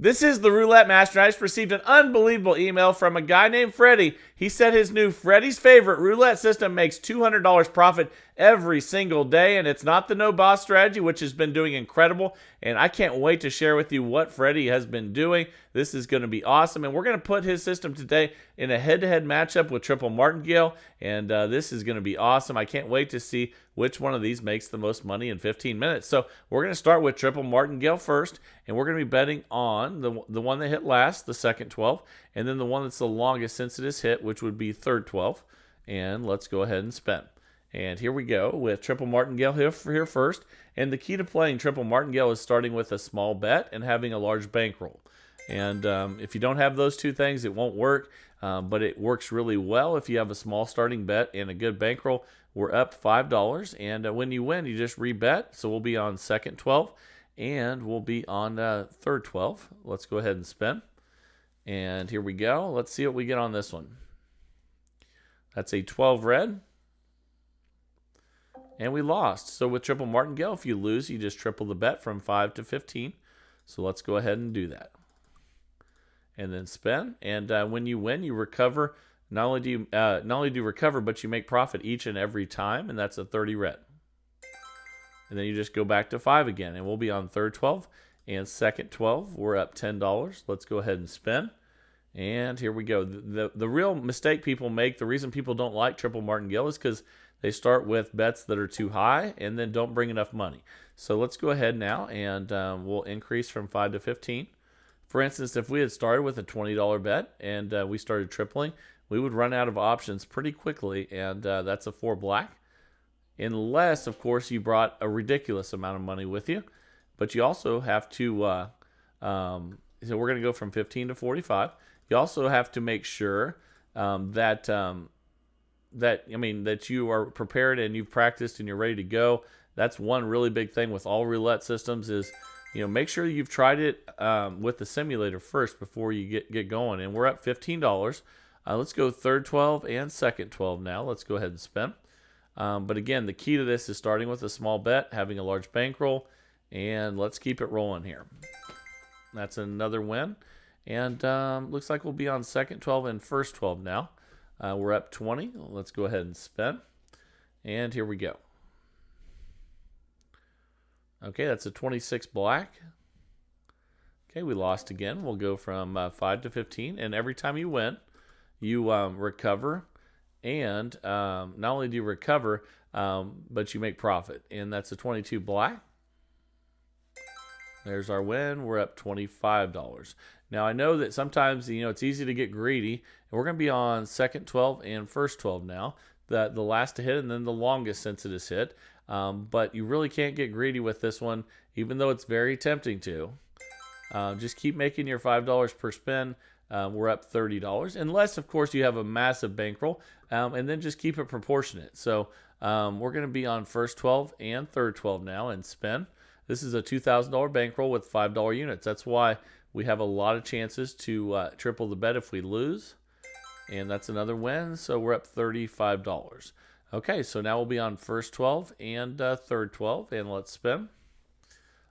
This is the Roulette Master. I just received an unbelievable email from a guy named Freddie. He said his new Freddie's Favorite roulette system makes $200 profit every single day, and it's not the no-boss strategy, which has been doing incredible, and I can't wait to share with you what Freddie has been doing. This is going to be awesome, and we're going to put his system today in a head-to-head matchup with Triple Martingale, and this is going to be awesome. I can't wait to see which one of these makes the most money in 15 minutes. So we're going to start with Triple Martingale first, and we're going to be betting on the one that hit last, the second 12, and then the one that's the longest since it has hit, which would be third 12. And let's go ahead and spin. And here we go with Triple Martingale here first. And the key to playing Triple Martingale is starting with a small bet and having a large bankroll. And if you don't have those two things, it won't work. But it works really well if you have a small starting bet and a good bankroll. We're up $5. And when you win, you just rebet. So we'll be on second 12. And we'll be on third 12. Let's go ahead and spin. And here we go. Let's see what we get on this one. That's a 12 red. And we lost. So with Triple Martingale, if you lose, you just triple the bet from 5 to 15. So let's go ahead and do that. And then spin. And when you win, you recover. Not only do you recover, but you make profit each and every time. And that's a 30 red. And then you just go back to 5 again. And we'll be on third 12 and second 12. We're up $10. Let's go ahead and spin. And here we go. The real mistake people make, the reason people don't like Triple Martingale is because they start with bets that are too high and then don't bring enough money. So let's go ahead now and we'll increase from 5 to 15. For instance, if we had started with a $20 bet and we started tripling, we would run out of options pretty quickly, and that's a 4 black. Unless, of course, you brought a ridiculous amount of money with you. But you also have to, so we're going to go from 15 to 45. You also have to make sure that you are prepared and you've practiced and you're ready to go. That's one really big thing with all roulette systems is, make sure you've tried it with the simulator first before you get going. And we're up $15. Let's go third 12 and second 12 now. Let's go ahead and spin. But again, the key to this is starting with a small bet, having a large bankroll, and let's keep it rolling here. That's another win. And looks like we'll be on second 12 and first 12 now. We're up 20. Let's go ahead and spin. And here we go. Okay, that's a 26 black. Okay, we lost again. We'll go from 5 to 15. And every time you win, you recover. And not only do you recover, but you make profit. And that's a 22 black. There's our win. We're up $25. Now, I know that sometimes, it's easy to get greedy. And we're going to be on second 12 and first 12 now. The last to hit and then the longest since it is hit. But you really can't get greedy with this one, even though it's very tempting to. Just keep making your $5 per spin. We're up $30. Unless, of course, you have a massive bankroll. And then just keep it proportionate. So we're going to be on first 12 and third 12 now and spin. This is a $2,000 bankroll with $5 units. That's why we have a lot of chances to triple the bet if we lose. And that's another win. So we're up $35. Okay, so now we'll be on first 12 and third 12. And let's spin.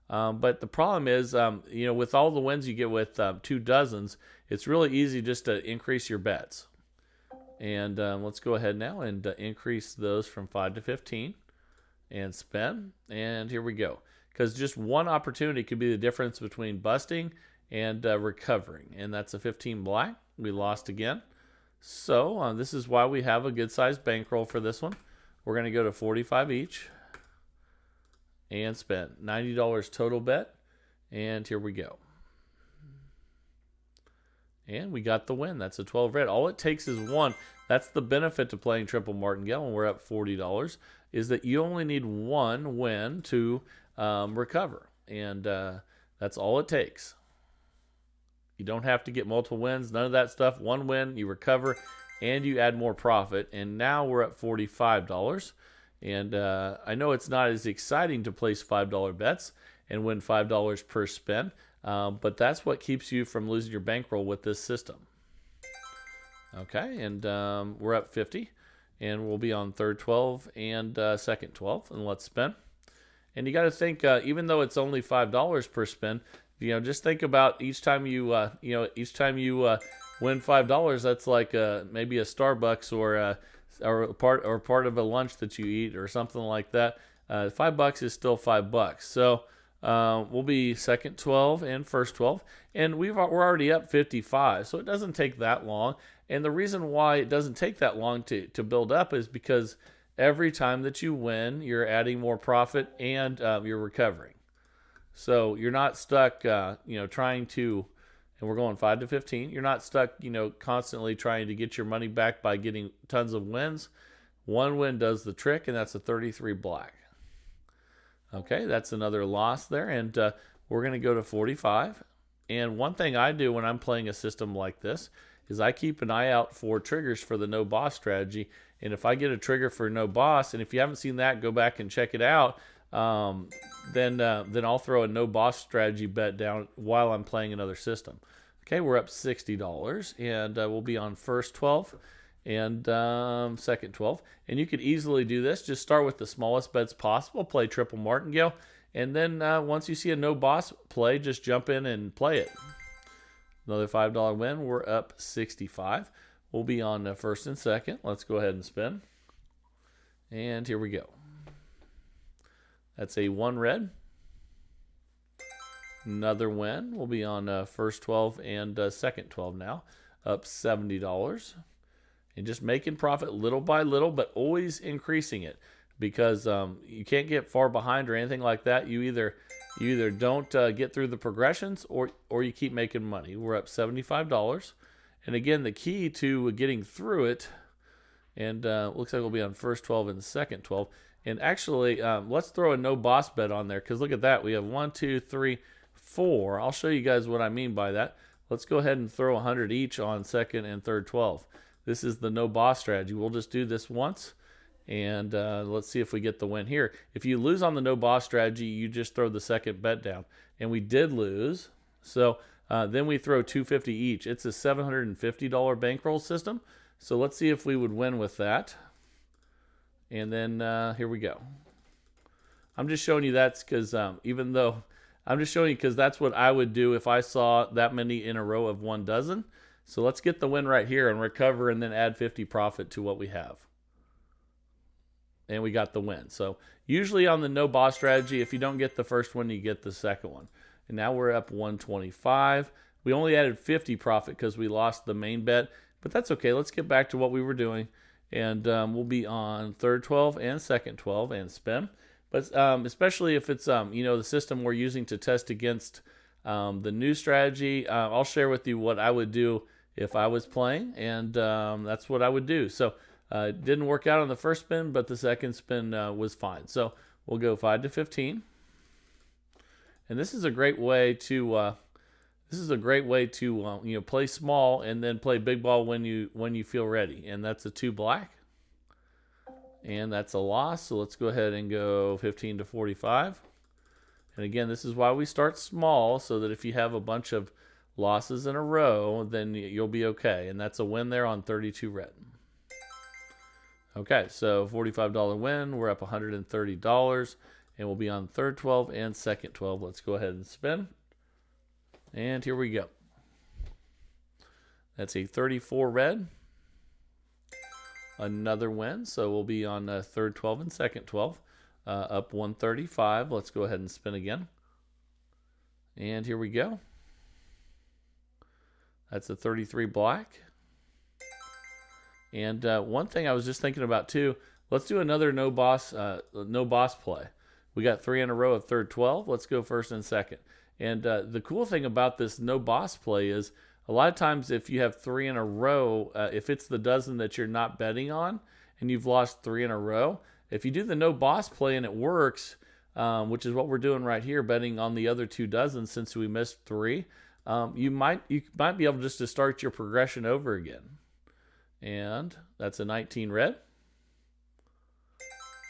But the problem is, with all the wins you get with 2 dozens, it's really easy just to increase your bets. And let's go ahead now and increase those from 5 to 15 and spin. And here we go. Because just one opportunity could be the difference between busting and recovering. And that's a 15 black. We lost again. So this is why we have a good-sized bankroll for this one. We're going to go to 45 each and spend $90 total bet. And here we go. And we got the win. That's a 12 red. All it takes is one. That's the benefit to playing Triple Martingale, and we're up $40, is that you only need one win to recover. And that's all it takes. You don't have to get multiple wins, none of that stuff. One win, you recover, and you add more profit. And now we're at $45. And I know it's not as exciting to place $5 bets and win $5 per spin, but that's what keeps you from losing your bankroll with this system. Okay, and we're up 50, and we'll be on third 12 and second 12, and let's spin. And you got to think, even though it's only $5 per spin, just think about each time you win $5, that's like maybe a Starbucks or part of a lunch that you eat or something like that. $5 is still $5. So we'll be second 12 and first 12, and we're already up 55, so it doesn't take that long. And the reason why it doesn't take that long to build up is because every time that you win, you're adding more profit and you're recovering. So you're not stuck, trying to, and we're going 5 to 15. You're not stuck, constantly trying to get your money back by getting tons of wins. One win does the trick, and that's a 33 black. Okay, that's another loss there, and we're going to go to 45. And one thing I do when I'm playing a system like this is I keep an eye out for triggers for the no boss strategy. And if I get a trigger for no boss, and if you haven't seen that, go back and check it out. Then I'll throw a no boss strategy bet down while I'm playing another system. Okay, we're up $60, and we'll be on first 12 and second 12. And you could easily do this. Just start with the smallest bets possible, play triple martingale, and then once you see a no boss play, just jump in and play it. Another $5 win. We're up 65. We'll be on first and second. Let's go ahead and spin. And here we go. That's a 1 red. Another win. We'll be on first 12 and second 12 now. Up $70. And just making profit little by little, but always increasing it, because you can't get far behind or anything like that. You either don't get through the progressions, or you keep making money. We're up $75. And again, the key to getting through it, and looks like we'll be on first 12 and second 12. And actually, let's throw a no boss bet on there, because look at that. We have 1, 2, 3, 4. I'll show you guys what I mean by that. Let's go ahead and throw 100 each on second and third 12. This is the no boss strategy. We'll just do this once, and let's see if we get the win here. If you lose on the no boss strategy, you just throw the second bet down. And we did lose, so then we throw $250 each. It's a $750 bankroll system, so let's see if we would win with that. And then here we go. I'm just showing you that's because I'm just showing you because that's what I would do if I saw that many in a row of 1 dozen. So let's get the win right here and recover, and then add 50 profit to what we have. And we got the win. So usually on the no boss strategy, if you don't get the first one, you get the second one. And now we're up 125. We only added 50 profit because we lost the main bet, but that's okay. Let's get back to what we were doing. And we'll be on third 12 and second 12 and spin. But especially if it's the system we're using to test against the new strategy, I'll share with you what I would do if I was playing, and that's what I would do. So it didn't work out on the first spin, but the second spin was fine. So we'll go 5 to 15, and this is a great way to play small and then play big ball when you feel ready. And that's a 2 black, and that's a loss. So let's go ahead and go 15 to 45. And again, this is why we start small, so that if you have a bunch of losses in a row, then you'll be okay. And that's a win there on 32 red. Okay, so $45 win. We're up $130, and we'll be on third 12 and second 12. Let's go ahead and spin. And here we go. That's a 34 red. Another win. So we'll be on third 12 and second 12. Up 135. Let's go ahead and spin again. And here we go. That's a 33 black. And one thing I was just thinking about too, let's do another no boss play. We got 3 in a row of third 12. Let's go first and second. And the cool thing about this no boss play is a lot of times if you have 3 in a row, if it's the dozen that you're not betting on and you've lost 3 in a row, if you do the no boss play and it works, which is what we're doing right here, betting on the other 2 dozen since we missed 3, you might be able just to start your progression over again. And that's a 19 red.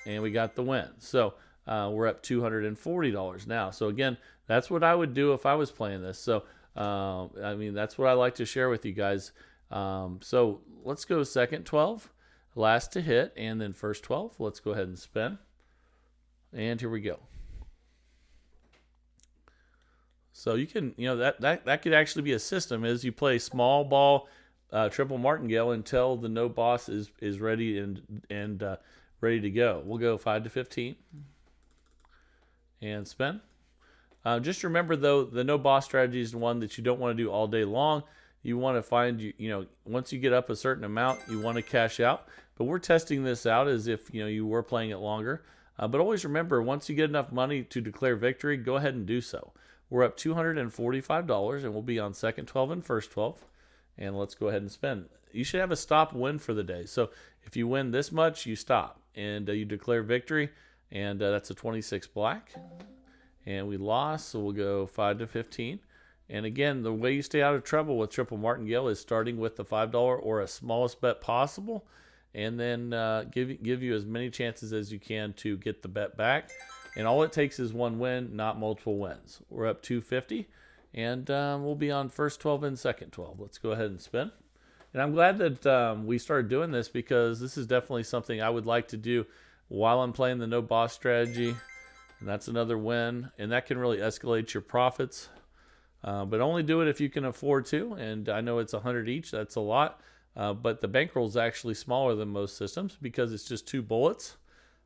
And we got the win. So we're up $240 now. So again, that's what I would do if I was playing this. So that's what I like to share with you guys. So let's go second 12, last to hit, and then first 12. Let's go ahead and spin. And here we go. So you can, that could actually be a system as you play small ball triple martingale until the no boss is ready and ready to go. We'll go 5 to 15 and spin. Just remember though, the no boss strategy is the one that you don't want to do all day long. You want to find, once you get up a certain amount, you want to cash out. But we're testing this out as if, you were playing it longer. But always remember, once you get enough money to declare victory, go ahead and do so. We're up $245 and we'll be on second 12 and first 12. And let's go ahead and spin. You should have a stop win for the day. So if you win this much, you stop and you declare victory. And that's a 26 black. And we lost, so we'll go 5 to 15. And again, the way you stay out of trouble with triple martingale is starting with the $5 or a smallest bet possible, and then give you as many chances as you can to get the bet back. And all it takes is one win, not multiple wins. We're up 250, and we'll be on first 12 and second 12. Let's go ahead and spin. And I'm glad that we started doing this because this is definitely something I would like to do while I'm playing the no boss strategy. And that's another win, and that can really escalate your profits. But only do it if you can afford to, and I know it's 100 each. That's a lot, but the bankroll is actually smaller than most systems because it's just 2 bullets,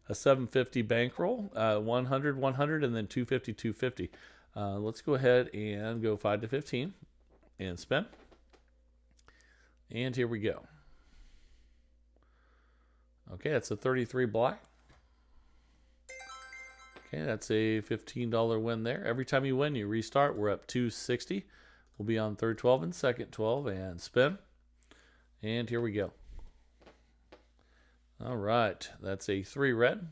a 750 bankroll, 100, 100, and then 250, 250. Let's go ahead and go 5 to 15 and spin. And here we go. Okay, that's a 33 black. Okay, that's a $15 win there. Every time you win, you restart. We're up 260. We'll be on third 12 and second 12 and spin. And here we go. All right, that's a 3 red.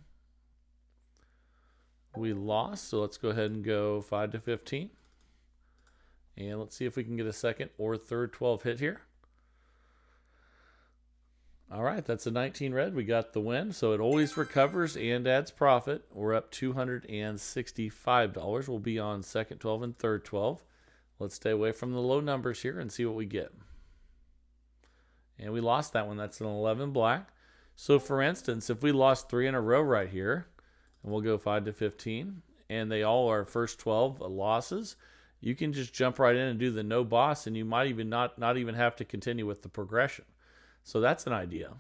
We lost, so let's go ahead and go 5 to 15. And let's see if we can get a second or third 12 hit here. All right, that's a 19 red. We got the win, so it always recovers and adds profit. We're up $265. We'll be on second 12 and third 12. Let's stay away from the low numbers here and see what we get. And we lost that one. That's an 11 black. So for instance, if we lost 3 in a row right here, and we'll go 5 to 15, and they all are first 12 losses, you can just jump right in and do the no boss, and you might even not even have to continue with the progression. So that's an idea.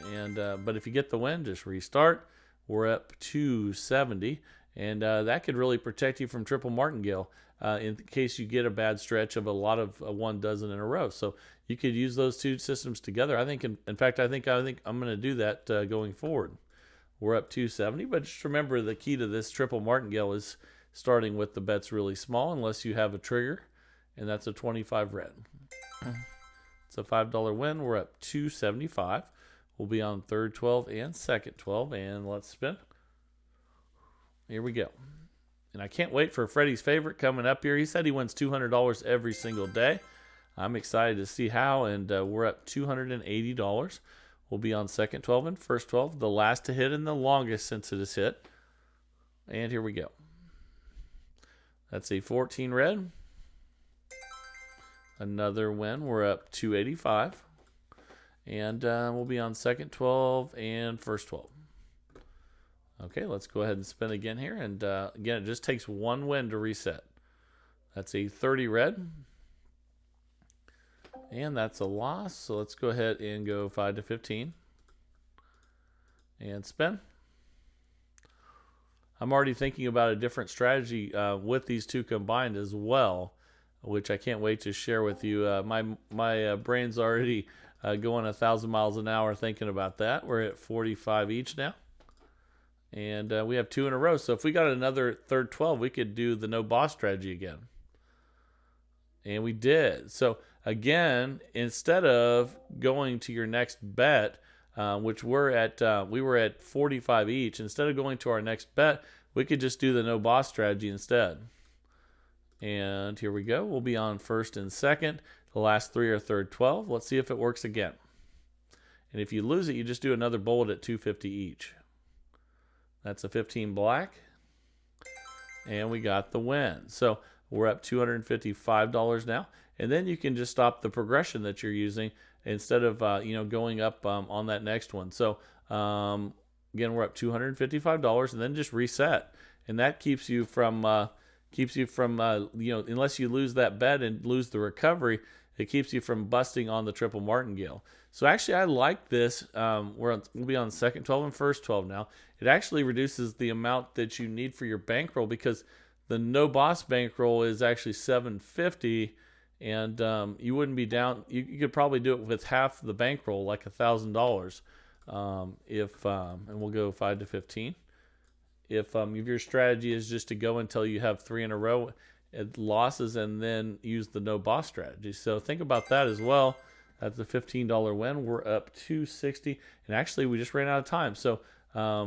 And but if you get the win, just restart. We're up 270, and that could really protect you from triple martingale in case you get a bad stretch of a lot of 1 dozen in a row. So you could use those 2 systems together. I think, in fact, I think I'm going to do that going forward. We're up 270, but just remember the key to this triple martingale is starting with the bets really small, unless you have a trigger, and that's a 25 red. It's a $5 win. We're up 275. We'll be on third 12 and second 12, and let's spin. Here we go. And I can't wait for Freddie's favorite coming up here. He said he wins $200 every single day. I'm excited to see how, and we're up $280. We'll be on second 12 and first 12, the last to hit and the longest since it is hit. And here we go. That's a 14 red. Another win. We're up 285. And we'll be on second 12 and first 12. Okay, let's go ahead and spin again here. And again, it just takes 1 win to reset. That's a 30 red. And that's a loss. So let's go ahead and go 5 to 15. And spin. I'm already thinking about a different strategy with these 2 combined as well, which I can't wait to share with you. My brain's already going 1,000 miles an hour thinking about that. We're at 45 each now. And we have 2 in a row. So if we got another third 12, we could do the no boss strategy again. And we did. So again, instead of going to your next bet, which we were at 45 each, instead of going to our next bet, we could just do the no boss strategy instead. And here we go. We'll be on first and second. The last 3 are third 12. Let's see if it works again. And if you lose it, you just do another bullet at 250 each. That's a 15 black. And we got the win. So we're up $255 now. And then you can just stop the progression that you're using instead of going up on that next one. So again, we're up $255 and then just reset. And that keeps you from keeps you from, unless you lose that bet and lose the recovery, it keeps you from busting on the triple martingale. So actually, I like this. We'll be on second 12 and first 12 now. It actually reduces the amount that you need for your bankroll, because the no boss bankroll is actually $750, and you wouldn't be down. You could probably do it with half the bankroll, like $1,000. And we'll go 5 to 15. If your strategy is just to go until you have 3 in a row at losses and then use the no boss strategy. So think about that as well. That's a $15 win. We're up 260, and actually we just ran out of time. So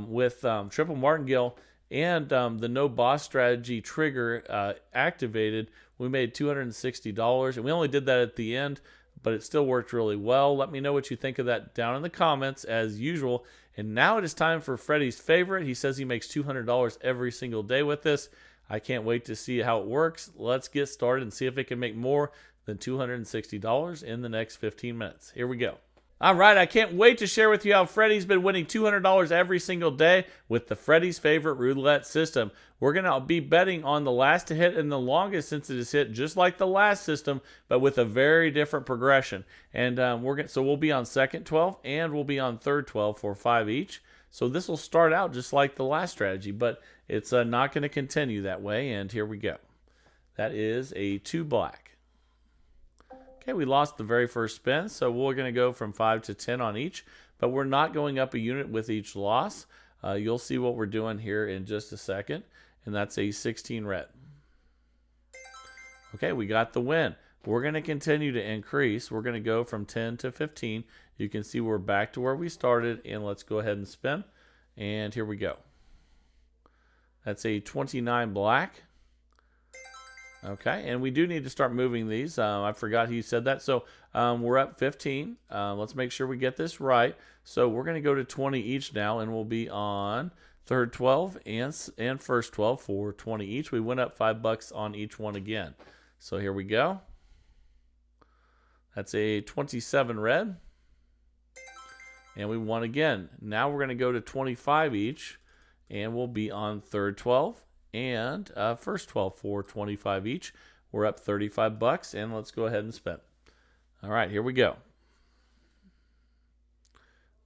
with triple martingale and the no boss strategy trigger activated, we made $260, and we only did that at the end, but it still worked really well. Let me know what you think of that down in the comments as usual. And now it is time for Freddie's favorite. He says he makes $200 every single day with this. I can't wait to see how it works. Let's get started and see if it can make more than $260 in the next 15 minutes. Here we go. All right, I can't wait to share with you how Freddie's been winning $200 every single day with the Freddie's favorite roulette system. We're going to be betting on the last to hit and the longest since it is hit, just like the last system, but with a very different progression. And so we'll be on second 12 and we'll be on third 12 for 5 each. So this will start out just like the last strategy, but it's not going to continue that way. And here we go. That is a 2 black. Okay, we lost the very first spin, so we're going to go from 5 to 10 on each, but we're not going up a unit with each loss. You'll see what we're doing here in just a second, and that's a 16 red. Okay, we got the win. We're going to continue to increase. We're going to go from 10 to 15. You can see we're back to where we started, and let's go ahead and spin, and here we go. That's a 29 black. Okay, and we do need to start moving these. I forgot he said that. So we're up 15. Let's make sure we get this right. So we're going to go to 20 each now, and we'll be on third 12 and first 12 for 20 each. We went up $5 on each one again. So here we go. That's a 27 red. And we won again. Now we're going to go to 25 each, and we'll be on third 12. And first 12 for 25 each. We're up $35, and let's go ahead and spend. All right, here we go.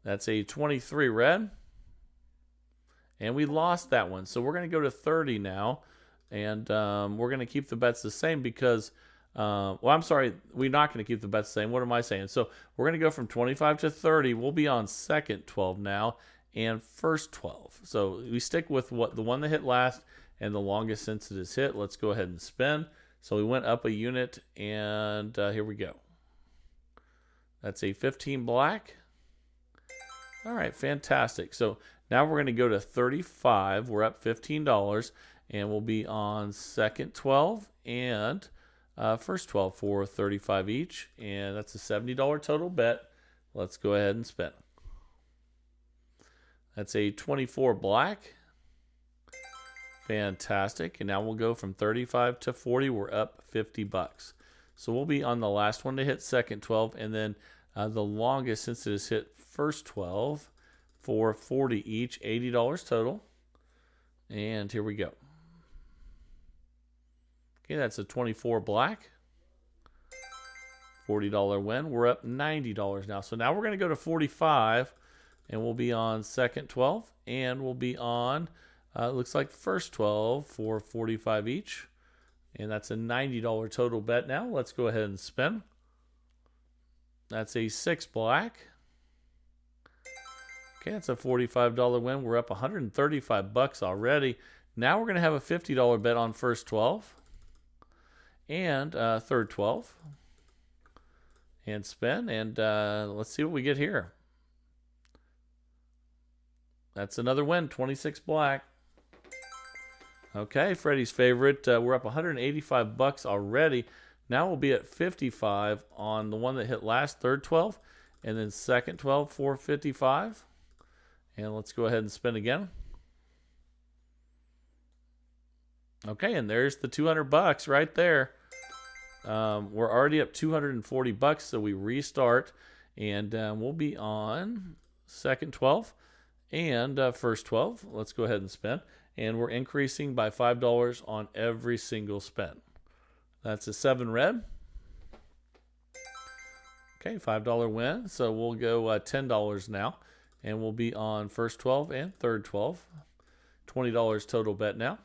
That's a 23 red, and we lost that one. So we're going to go to 30 now, and we're going to keep the bets the same because, I'm sorry, we're not going to keep the bets the same. What am I saying? So we're going to go from 25 to 30. We'll be on second 12 now and first 12. So we stick with the one that hit last and the longest since it is hit. Let's go ahead and spin. So we went up a unit, and here we go. That's a 15 black. All right, fantastic. So now we're going to go to 35. We're up $15, and we'll be on second 12 and first 12 for 35 each, and that's a $70 total bet. Let's go ahead and spin. That's a 24 black. Fantastic. And now we'll go from 35 to 40. We're up $50. So we'll be on the last one to hit second 12, and then the longest since it has hit first 12 for 40 each, $80 total. And here we go. Okay, that's a 24 black. $40 win. We're up $90 now. So now we're going to go to 45, and we'll be on second 12, and we'll be on it looks like first 12 for 45 each, and that's a $90 total bet now. Let's go ahead and spin. That's a 6 black. Okay, that's a $45 win. We're up $135 already. Now we're going to have a $50 bet on first 12 and third 12. And spin, and let's see what we get here. That's another win, 26 black. Okay, Freddie's favorite. We're up $185 already. Now we'll be at 55 on the one that hit last, third 12, and then second 12 for 55. And let's go ahead and spin again. Okay, and there's the $200 right there. We're already up $240, so we restart, and we'll be on second 12 and first 12. Let's go ahead and spin. and we're increasing by $5 on every single spin. That's a 7 red. Okay, $5 win. So we'll go $10 now, and we'll be on first 12 and third 12. $20 total bet now.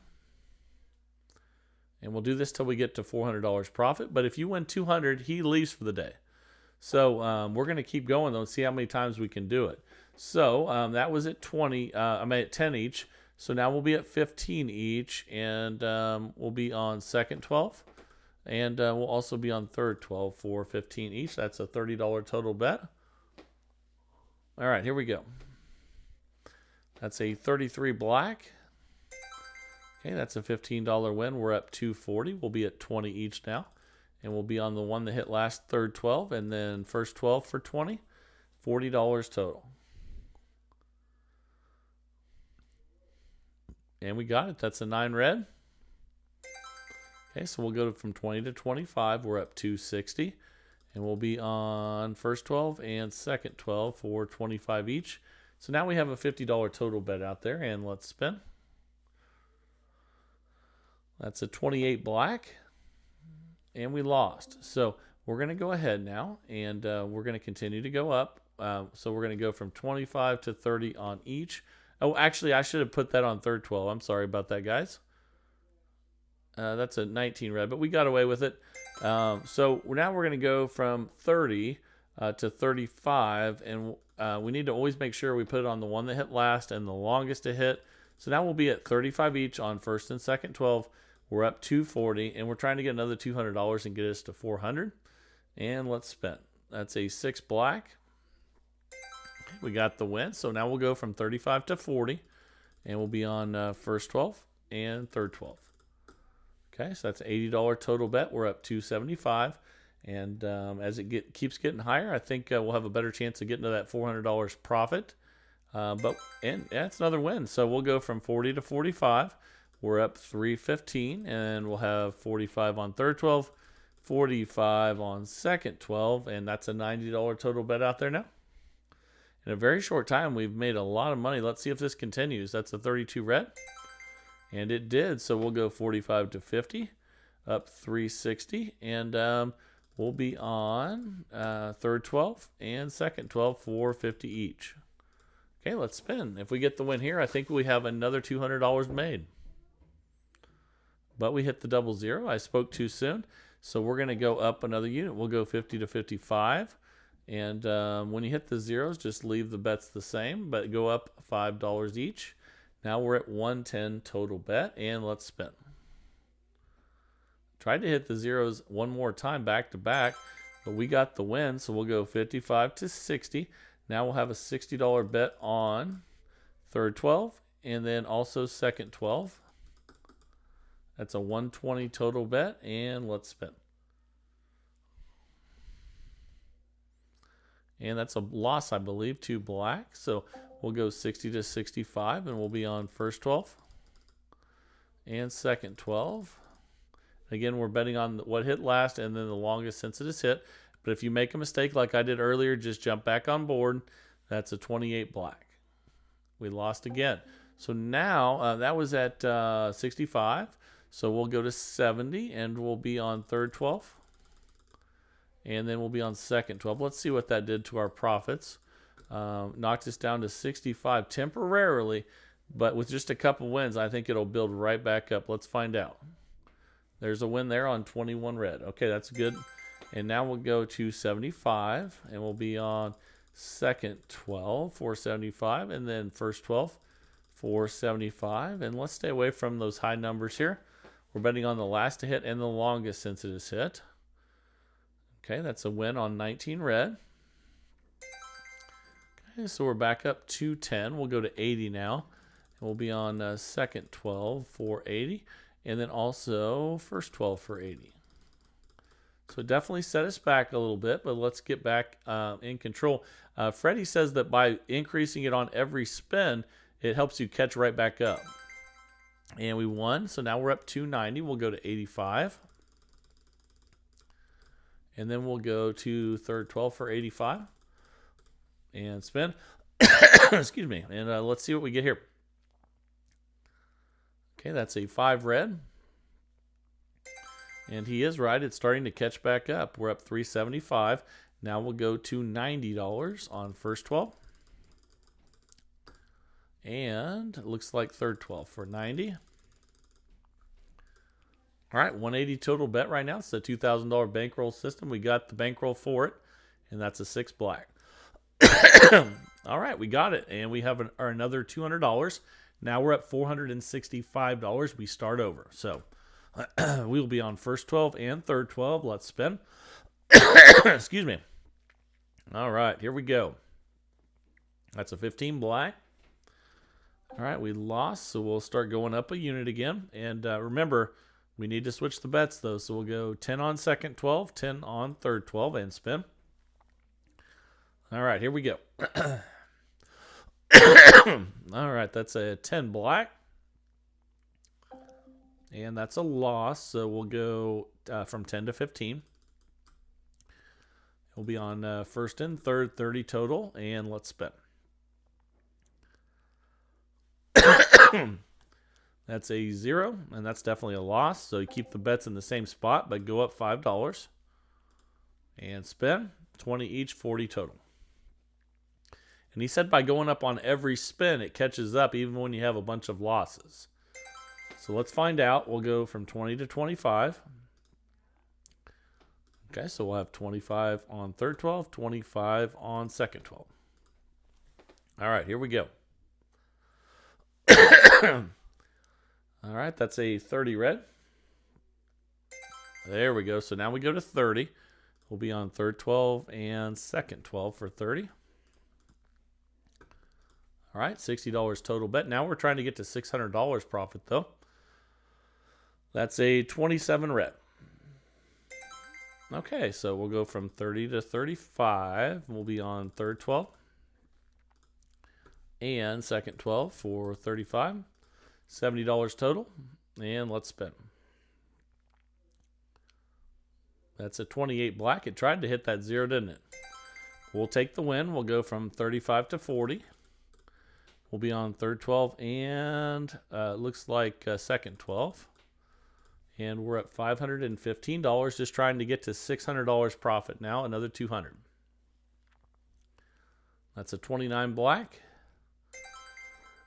And we'll do this till we get to $400 profit. But if you win 200, he leaves for the day. So we're going to keep going though and see how many times we can do it. So that was at 20. I'm at 10 each. So now we'll be at 15 each, and we'll be on second 12. And we'll also be on third 12 for 15 each. That's a $30 total bet. All right, here we go. That's a 33 black. Okay, that's a $15 win. We're up 240. We'll be at 20 each now. And we'll be on the one that hit last third 12 and then first 12 for 20. $40 total. And we got it. That's a 9 red. Okay, so we'll go from 20 to 25. We're up 260. And we'll be on first 12 and second 12 for 25 each. So now we have a $50 total bet out there. And let's spin. That's a 28 black. And we lost. So we're going to go ahead now. And we're going to continue to go up. So we're going to go from 25 to 30 on each. Oh, actually, I should have put that on third 12. I'm sorry about that, guys. That's a 19 red, but we got away with it. So now we're going to go from 30 to 35, and we need to always make sure we put it on the one that hit last and the longest to hit. So now we'll be at 35 each on first and second 12. We're up 240, and we're trying to get another $200 and get us to 400. And let's spin. That's a 6 black. We got the win. So now we'll go from 35 to 40, and we'll be on first 12 and third 12. Okay, so that's an $80 total bet. We're up 275, and as it keeps getting higher, I think we'll have a better chance of getting to that $400 profit. And that's another win. So we'll go from 40 to 45. We're up 315, and we'll have 45 on third 12, 45 on second 12, and that's a $90 total bet out there now. In a very short time, we've made a lot of money. Let's see if this continues. That's a 32 red. And it did. So we'll go 45 to 50, up 360. And we'll be on third 12 and second 12 for 50 each. Okay, let's spin. If we get the win here, I think we have another $200 made. But we hit the double zero. I spoke too soon. So we're going to go up another unit. We'll go 50 to 55. And when you hit the zeros, just leave the bets the same, but go up $5 each. Now we're at 110 total bet, and let's spin. Tried to hit the zeros one more time back to back, but we got the win, so we'll go 55 to 60. Now we'll have a $60 bet on third 12, and then also second 12. That's a 120 total bet, and let's spin. And that's a loss, I believe, to black. So we'll go 60 to 65, and we'll be on first 12 and second 12. Again, we're betting on what hit last and then the longest since it has hit. But if you make a mistake like I did earlier, just jump back on board. That's a 28 black. We lost again. So now that was at 65. So we'll go to 70, and we'll be on third 12. And then we'll be on second 12. Let's see what that did to our profits. Knocked us down to 65 temporarily, but with just a couple wins, I think it'll build right back up. Let's find out. There's a win there on 21 red. Okay, that's good. And now we'll go to 75, and we'll be on second 12 for 75, and then first 12 for 75. And let's stay away from those high numbers here. We're betting on the last to hit and the longest since it is hit. Okay, that's a win on 19 red. Okay, so we're back up to 10. We'll go to 80 now. And we'll be on second 12 for 80. And then also first 12 for 80. So it definitely set us back a little bit, but let's get back in control. Freddie says that by increasing it on every spin, it helps you catch right back up. And we won, so now we're up to 90. We'll go to 85. And then we'll go to third 12 for 85 and spin. Excuse me. And let's see what we get here. Okay, that's a 5 red. And he is right. It's starting to catch back up. We're up $3.75. Now we'll go to $90 on first 12. And it looks like third 12 for 90. All right, 180 total bet right now. It's a $2,000 bankroll system. We got the bankroll for it, and that's a 6 black. All right, we got it, and we have another $200. Now we're at $465. We start over. So we'll be on first 12 and third 12. Let's spin. Excuse me. All right, here we go. That's a 15 black. All right, we lost, so we'll start going up a unit again. And remember, we need to switch the bets, though. So we'll go 10 on second 12, 10 on third 12, and spin. All right, here we go. All right, that's a 10 black. And that's a loss, so we'll go from 10 to 15. We'll be on first and third, 30 total, and let's spin. That's a 0, and that's definitely a loss. So you keep the bets in the same spot, but go up $5. And spin. 20 each, 40 total. And he said by going up on every spin, it catches up even when you have a bunch of losses. So let's find out. We'll go from 20 to 25. Okay, so we'll have 25 on third 12, 25 on second 12. All right, here we go. All right, that's a 30 red. There we go. So now we go to 30. We'll be on third 12 and second 12 for 30. All right, $60 total bet. Now we're trying to get to $600 profit, though. That's a 27 red. Okay, so we'll go from 30 to 35. We'll be on third 12 and second 12 for 35. $70 total, and let's spin. That's a 28 black. It tried to hit that 0, didn't it? We'll take the win. We'll go from 35 to 40. We'll be on third 12 and looks like second 12. And we're at $515, just trying to get to $600 profit now, another 200. That's a 29 black.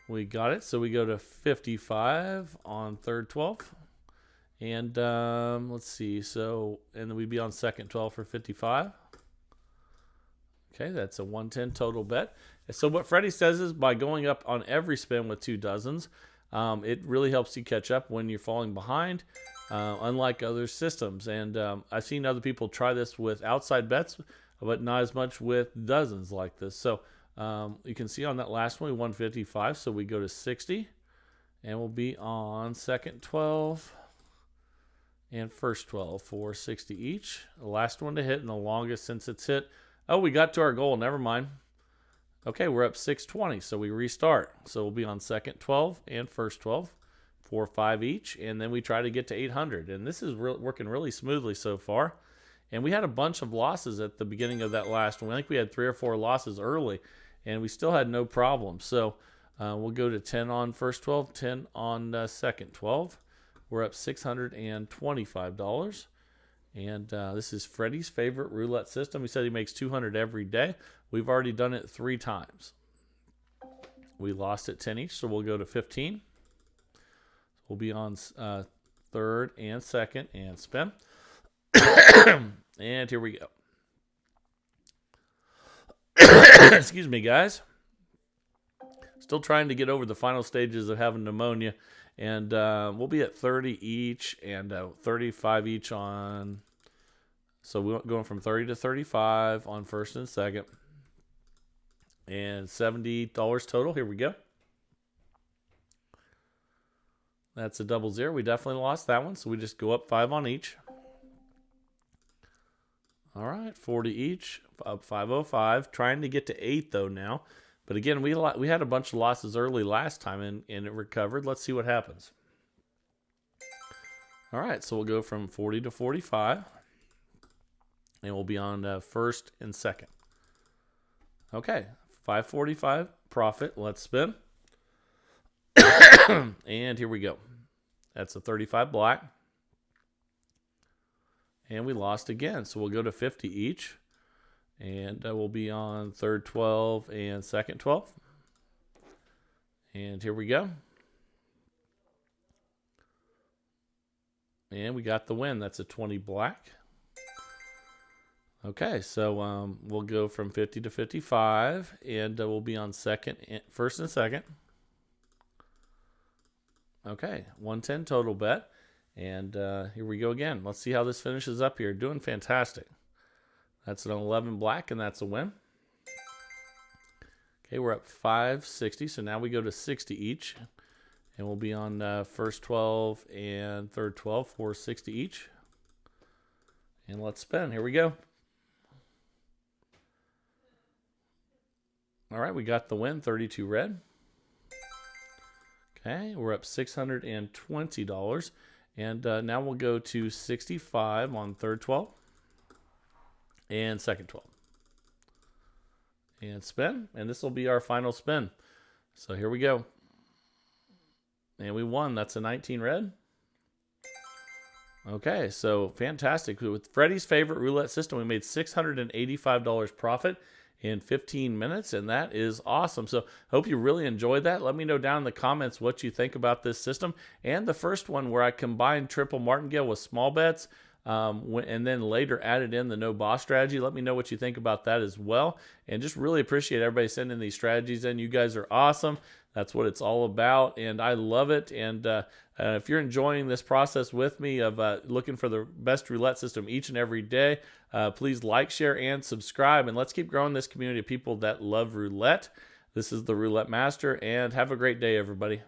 We got it. So we go to 55 on third 12. And let's see. So, and then we'd be on second 12 for 55. Okay, that's a 110 total bet. So what Freddie says is by going up on every spin with 2 dozens, it really helps you catch up when you're falling behind, unlike other systems. And I've seen other people try this with outside bets, but not as much with dozens like this. So you can see on that last one, we won 55. So we go to 60, and we'll be on second 12 and first 12 for 60 each. The last one to hit and the longest since it's hit. Oh, we got to our goal. Never mind. Okay, we're up 620, so we restart. So we'll be on second 12 and first 12 for 5 each, and then we try to get to 800. And this is working really smoothly so far. And we had a bunch of losses at the beginning of that last one. I think we had 3 or 4 losses early, and we still had no problem. So we'll go to 10 on first 12, 10 on second 12. We're up $625. And this is Freddie's favorite roulette system. He said he makes 200 every day. We've already done it 3 times. We lost at 10 each, so we'll go to 15. We'll be on third and second and spin. And here we go. Excuse me, guys. Still trying to get over the final stages of having pneumonia. And we'll be at 30 each and 35 each on. So we're going from 30 to 35 on first and second. And $70 total. Here we go. That's a 00. We definitely lost that one. So we just go up 5 on each. All right, 40 each, up 505. Trying to get to 8 though now. But again, we had a bunch of losses early last time, and it recovered. Let's see what happens. All right, so we'll go from 40 to 45. And we'll be on first and second. Okay, 545 profit. Let's spin. And here we go. That's a 35 black. And we lost again. So we'll go to 50 each. And we'll be on third 12 and second 12. And here we go. And we got the win. That's a 20 black. Okay, so we'll go from 50 to 55, and we'll be on first and second. Okay, 110 total bet. And here we go again. Let's see how this finishes up here. Doing fantastic. That's an 11 black, and that's a win. Okay, we're up 560, so now we go to 60 each. And we'll be on first 12 and third 12 for 60 each. And let's spin. Here we go. All right, we got the win, 32 red. Okay, we're up $620. And now we'll go to 65 on third 12 and second 12. And spin, and this will be our final spin. So here we go. And we won. That's a 19 red. Okay, so fantastic. With Freddie's favorite roulette system, we made $685 profit in 15 minutes, and that is awesome. So hope you really enjoyed that. Let me know down in the comments what you think about this system. And the first one where I combined triple martingale with small bets, and then later added in the no boss strategy. Let me know what you think about that as well. And just really appreciate everybody sending these strategies in. You guys are awesome. That's what it's all about, and I love it. And if you're enjoying this process with me of looking for the best roulette system each and every day, please like, share, and subscribe. And let's keep growing this community of people that love roulette. This is the Roulette Master, and have a great day, everybody.